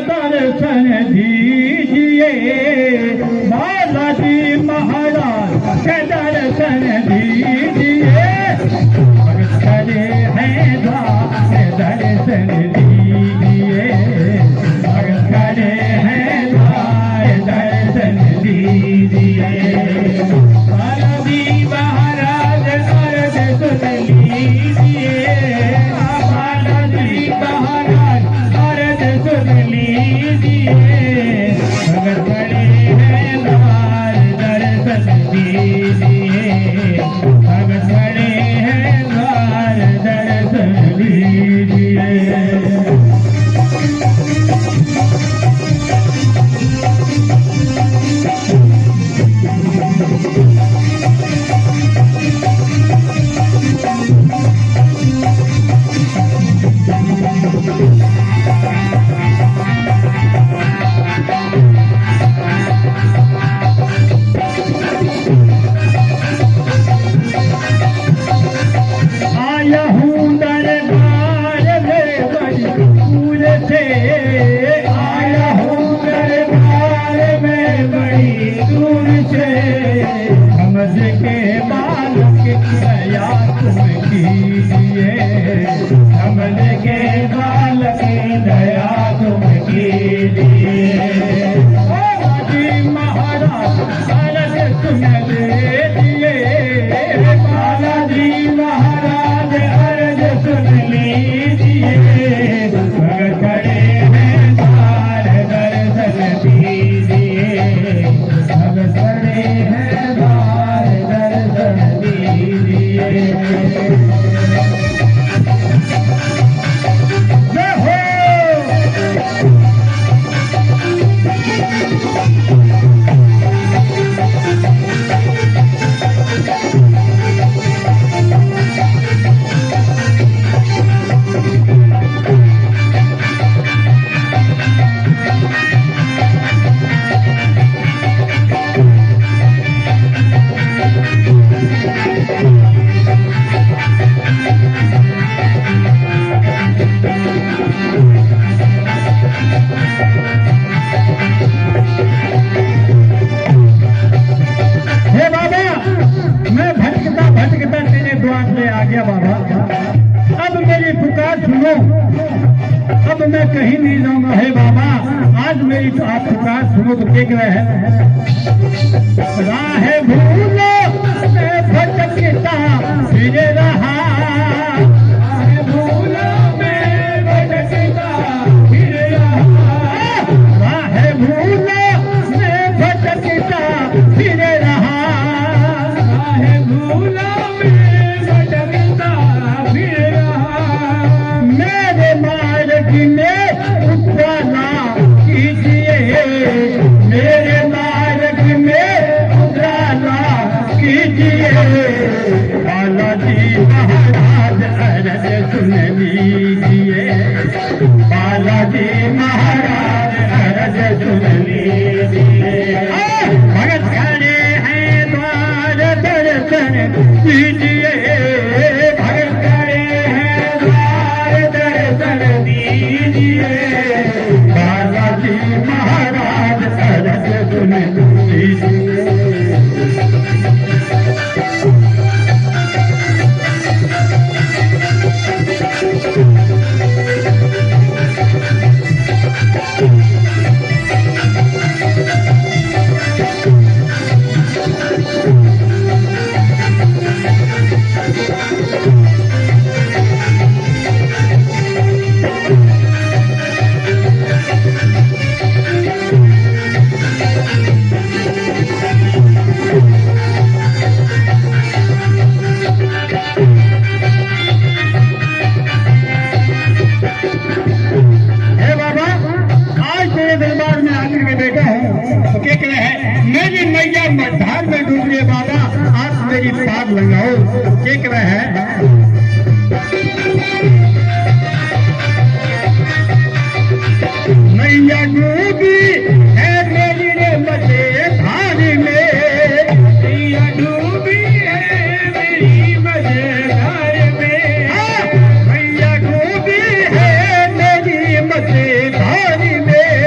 दर्शन दीजिए, बालाजी महाराज के दर्शन दीजिए। भगत खड़े हैं द्वार दर्शन दीजिए, भगत खड़े हैं द्वार दर्शन दीजिए। बालाजी महाराज अर्ज सुन लीजिए, बालाजी महाराज अर्ज सुन लीजिए। भगत खड़े हैं द्वार दर्शन दीजिए, भगत खड़े हैं द्वार दर्शन दीजिए। आया हूँ दरबार में बड़ी दूर से, आया हूँ दरबार में बड़ी दूर से। समझ के बालक दया तुम कीजिए, समझ के बालक दया तुम कीजिए। बालाजी महाराज अर्ज सुन लीजिए, बालाजी महाराज अर्ज सुन लीजिए। भगत खड़े हैं द्वार दर्शन दीजिए, भगत खड़े हैं द्वार दर्शन दीजिए। जय हो। हे बाबा, मैं भटकता भटकता तेरे द्वार पे आ गया बाबा। अब मेरी पुकार सुनो, अब मैं कहीं नहीं जाऊंगा। हे बाबा, आज मेरी तो आप पुकार सुनो तो देख रहे हैं। राह भूलो मैं भटकता फिर रहा, राह भूलो मैं भटकता फिर रहा, राह भूलो मैं भटकता फिर रहा, राह भूलो मैं भटकता फिर रहा। मेरे मार्ग में उतराना कीजिए, मेरे मार्ग में उतराना कीजिए। बालाजी महाराज अर्ज सुन लीजिए, बालाजी महाराज अर्ज सुन लीजिए। भगत खड़े हैं द्वार दर्शन दीजिए, भगत खड़े हैं द्वार दर्शन दीजिए। बालाजी महाराज अर्ज सुन लीजिए। मेरी मैया मझधार में डूब रही बाबा, आप मेरी पार लगाओ। देख रहे हैं मैया डूबी है मेरी रे मझधार में, मैया डूबी है मेरी मझधार में, मैया डूबी है मेरी मझधार में।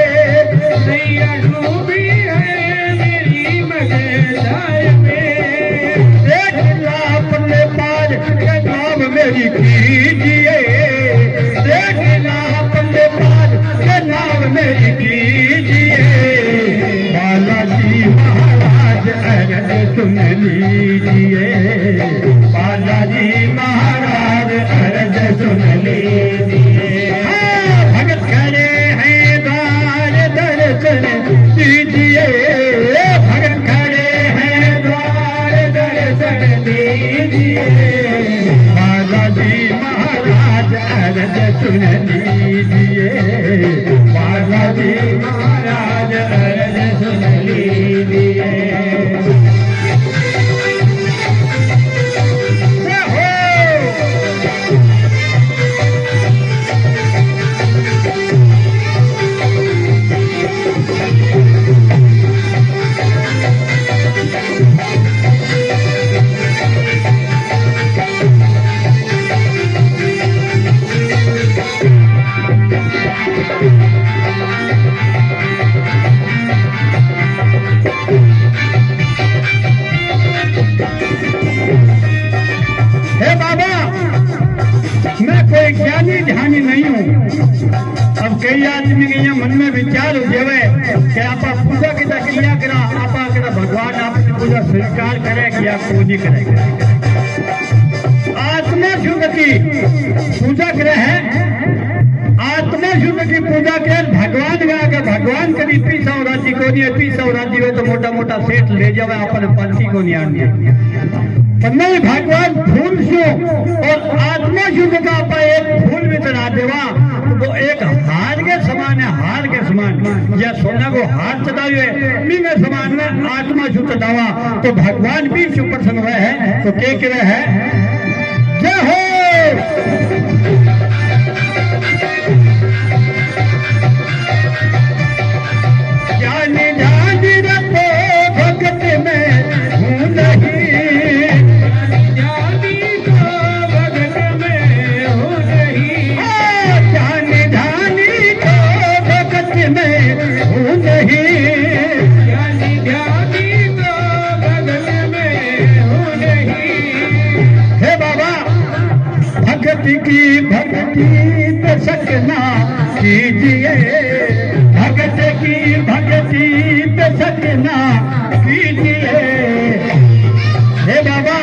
बाबा जी महाराज अर्ज सुन लीजिए। हे बाबा, मैं कोई ज्ञानी ध्यानी नहीं हूँ। अब कई आदमी के यहाँ मन में विचार हो जावे कि आप पूजा कितना किया करा, आप भगवान आपकी पूजा स्वीकार करे कि आप पूजी करे। आत्मा शुद्ध की पूजा करे है, आत्मा शुद्ध की पूजा करे भगवान गा के भगवान कभी पीसा राज्य को नहीं, पीसा राज्य हो तो मोटा मोटा सेठ ले जावे अपन पंथी को नहीं आने। नहीं, भगवान फूल से और आत्मा शुद्ध का आप एक फूल भी चढ़ा देवा तो एक हार के समान है, हार के समान। या सोना को हार चढ़ावे में समान में आत्मा शुद्ध चढ़ावा तो भगवान भी शुभ प्रसन्न हुए है। तो क्या कह रहे हैं, जय हो ज्ञानी ध्यानी रखो भगत में हूँ नहीं, की भक्ति पे सकना कीजिए, भगत की भक्ति पे सकना कीजिए। हे बाबा,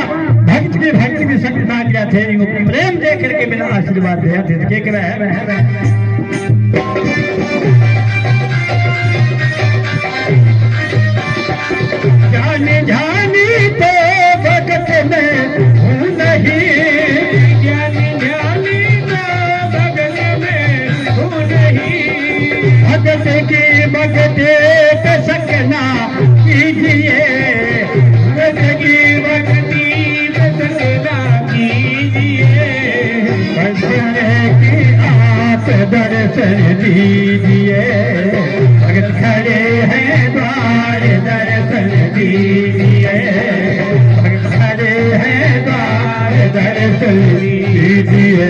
भक्त की भक्ति की सकना क्या थे, प्रेम दे करके मेरा आशीर्वाद दिया थे। क्या कह रहा है, जानी जानी तो भगत में हूँ नहीं, भगत की भक्ति पे सकना कीजिए, भगत की भक्ति पे सकना कीजिए। की आप दर्शन दीजिए, भगत खड़े हैं द्वार दर्शन दीजिए, भगत खड़े हैं द्वार दर्शन दीजिए।